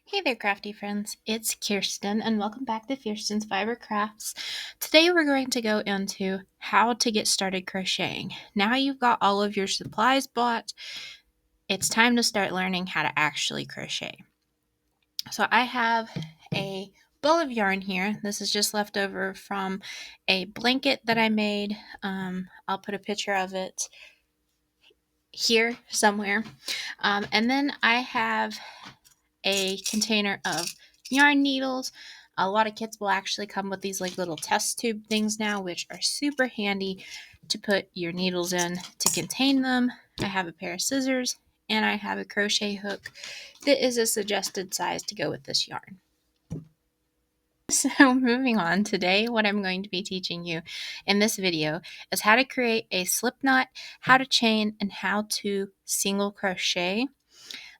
Hey there, crafty friends. It's Kirsten, and welcome back to Fiersten'sFiberCrafts. Today we're going to go into how to get started crocheting. Now you've got all of your supplies bought, it's time to start learning how to actually crochet. So I have a ball of yarn here. This is just left over from a blanket that I made. I'll put a picture of it here somewhere. And then I have a container of yarn needles. A lot of kits will actually come with these like little test tube things now, which are super handy to put your needles in to contain them. I have a pair of scissors and I have a crochet hook that is a suggested size to go with this yarn. So moving on, today what I'm going to be teaching you in this video is how to create a slip knot, how to chain, and how to single crochet.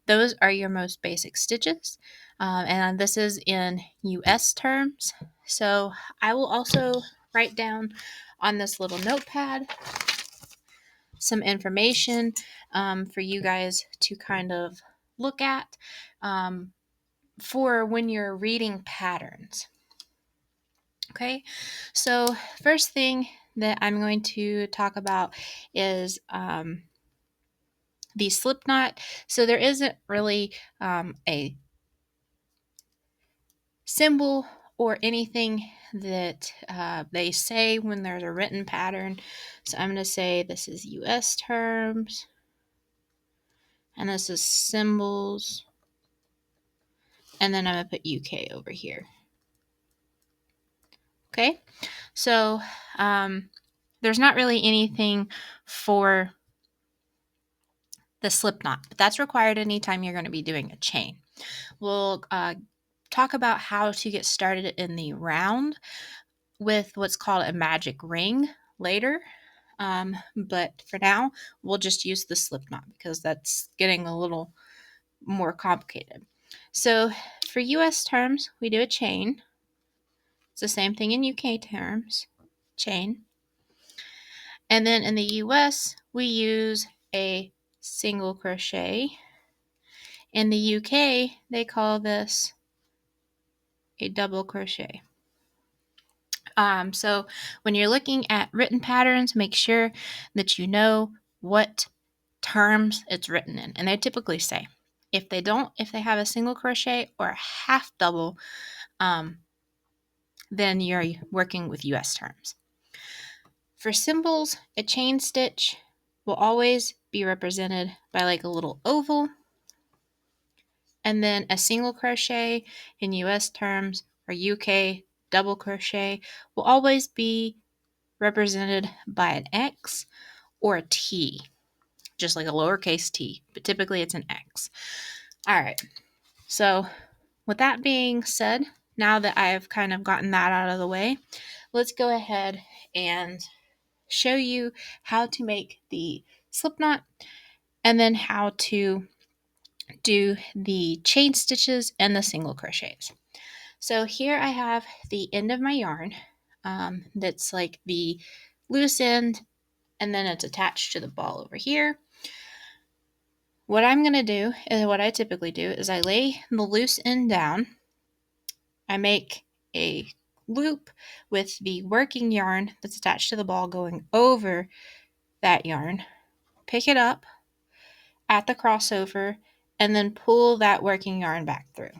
Those are your most basic stitches, and this is in US terms. So I will also write down on this little notepad some information for you guys to kind of look at for when you're reading patterns. Okay, so first thing that I'm going to talk about is the slip knot. So there isn't really a symbol or anything that they say when there's a written pattern. So I'm going to say this is US terms, and this is symbols, and then I'm going to put UK over here. Okay, so there's not really anything for the slip knot, but that's required anytime you're going to be doing a chain. We'll talk about how to get started in the round with what's called a magic ring later. But for now, we'll just use the slip knot because that's getting a little more complicated. So for US terms, we do a chain. It's the same thing in UK terms, chain. And then in the US, we use a single crochet. In the UK, they call this a double crochet. So when you're looking at written patterns, make sure that you know what terms it's written in. And they typically say, if they have a single crochet or a half double, then you're working with US terms. For symbols, a chain stitch will always be represented by like a little oval. And then a single crochet in US terms or UK double crochet will always be represented by an X or a T, just like a lowercase t, but typically it's an X. All right, so with that being said, now that I've kind of gotten that out of the way, let's go ahead and show you how to make the slip knot and then how to do the chain stitches and the single crochets. So here I have the end of my yarn that's like the loose end, and then it's attached to the ball over here. What I'm going to do is what I typically do is I lay the loose end down. I make a loop with the working yarn that's attached to the ball going over that yarn. Pick it up at the crossover and then pull that working yarn back through.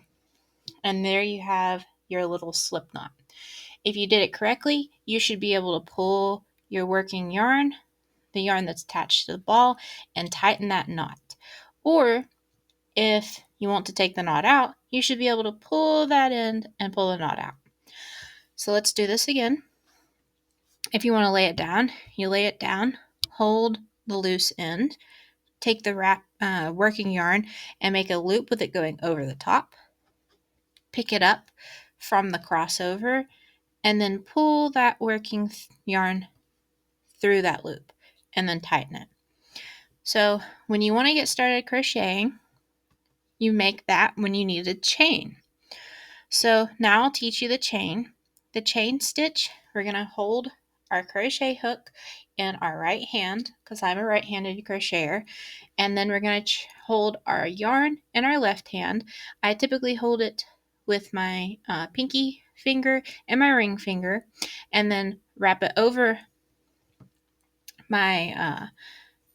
And there you have your little slip knot. If you did it correctly, you should be able to pull your working yarn, the yarn that's attached to the ball, and tighten that knot. Or if you want to take the knot out, you should be able to pull that end and pull the knot out. So let's do this again. If you want to lay it down, you lay it down, hold the loose end, take the working yarn and make a loop with it going over the top. Pick it up from the crossover and then pull that working yarn through that loop and then tighten it. So when you want to get started crocheting, you make that when you need a chain. So now I'll teach you the chain. The chain stitch, we're going to hold our crochet hook in our right hand, because I'm a right-handed crocheter, and then we're going to hold our yarn in our left hand. I typically hold it with my pinky finger and my ring finger, and then wrap it over my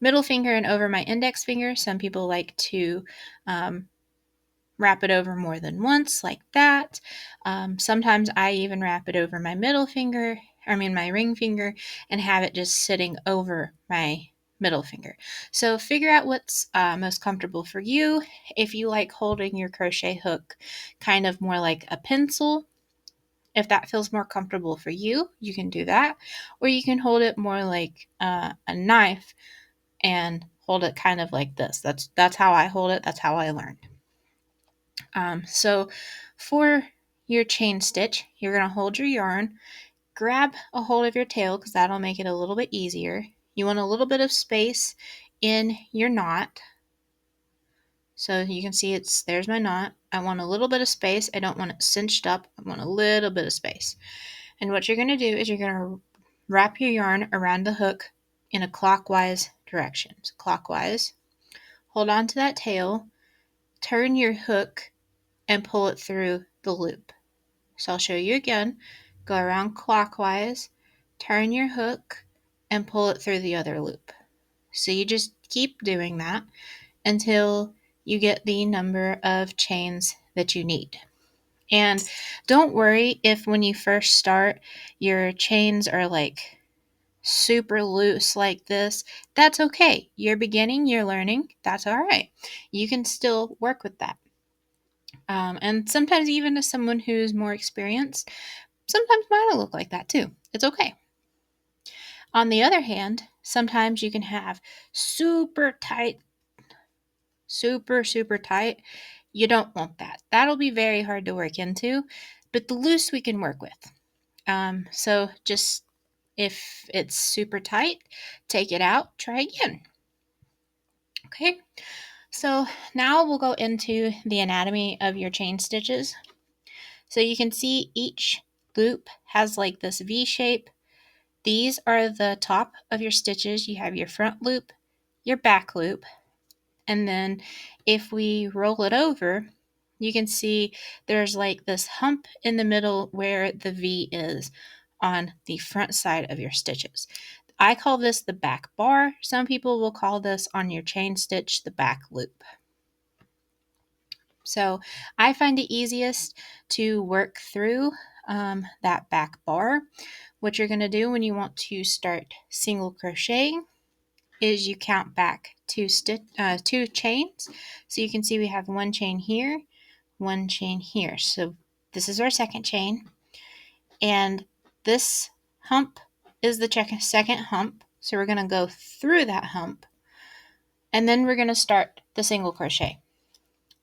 middle finger and over my index finger. Some people like to wrap it over more than once, like that. Sometimes I even wrap it over my my ring finger, and have it just sitting over my middle finger. So figure out what's most comfortable for you. If you like holding your crochet hook kind of more like a pencil, if that feels more comfortable for you, you can do that. Or you can hold it more like a knife and hold it kind of like this. That's how I hold it. That's how I learned. So for your chain stitch, you're going to hold your yarn, grab a hold of your tail, because that'll make it a little bit easier. You want a little bit of space in your knot. So you can see there's my knot. I want a little bit of space. I don't want it cinched up. I want a little bit of space. And what you're going to do is you're going to wrap your yarn around the hook in a clockwise direction. So clockwise. Hold on to that tail, turn your hook, and pull it through the loop. So I'll show you again. Go around clockwise, turn your hook, and pull it through the other loop. So you just keep doing that until you get the number of chains that you need. And don't worry if when you first start, your chains are like super loose like this. That's okay. You're beginning, you're learning. That's all right. You can still work with that. And sometimes even as someone who's more experienced, sometimes mine will look like that too. It's okay. On the other hand, sometimes you can have super tight, super tight. You don't want that. That'll be very hard to work into, but the loose we can work with. So just if it's super tight, take it out, try again. Okay, so now we'll go into the anatomy of your chain stitches. So you can see each loop has like this V shape. These are the top of your stitches. You have your front loop, your back loop, and then if we roll it over, you can see there's like this hump in the middle where the V is on the front side of your stitches. I call this the back bar. Some people will call this on your chain stitch the back loop. So I find it easiest to work through that back bar. What you're going to do when you want to start single crocheting is you count back two chains. So you can see we have one chain here, one chain here. So this is our second chain, and this hump is the second hump. So we're going to go through that hump, and then we're going to start the single crochet.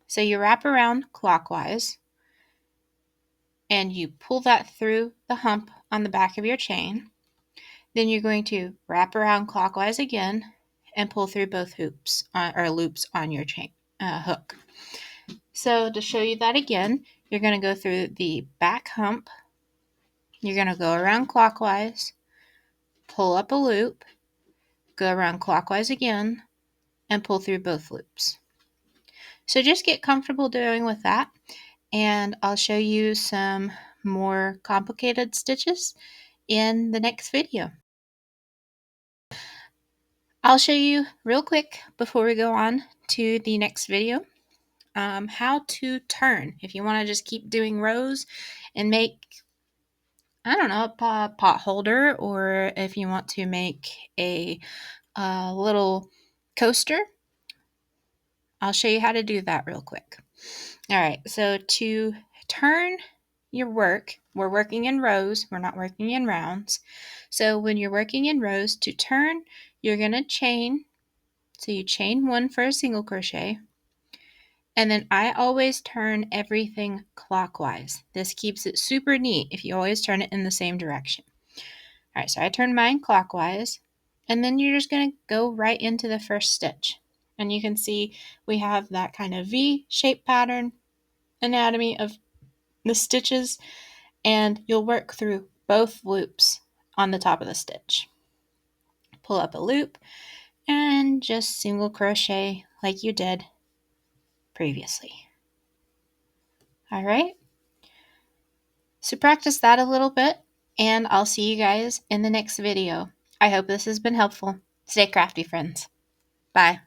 So you wrap around clockwise, and you pull that through the hump on the back of your chain. Then you're going to wrap around clockwise again and pull through both hoops or loops on your chain hook. So to show you that again, you're going to go through the back hump. You're going to go around clockwise, pull up a loop, go around clockwise again, and pull through both loops. So just get comfortable doing with that, and I'll show you some more complicated stitches in the next video. I'll show you real quick before we go on to the next video how to turn. If you want to just keep doing rows and make, I don't know, a pot holder, or if you want to make a little coaster, I'll show you how to do that real quick. All right, so to turn your work, we're working in rows, we're not working in rounds. So when you're working in rows, to turn, you're going to chain. So you chain one for a single crochet, and then I always turn everything clockwise. This keeps it super neat if you always turn it in the same direction. All right, so I turn mine clockwise, and then you're just going to go right into the first stitch. And you can see we have that kind of V-shaped pattern anatomy of the stitches, and you'll work through both loops on the top of the stitch. Pull up a loop and just single crochet like you did previously. All right. So practice that a little bit, and I'll see you guys in the next video. I hope this has been helpful. Stay crafty, friends. Bye.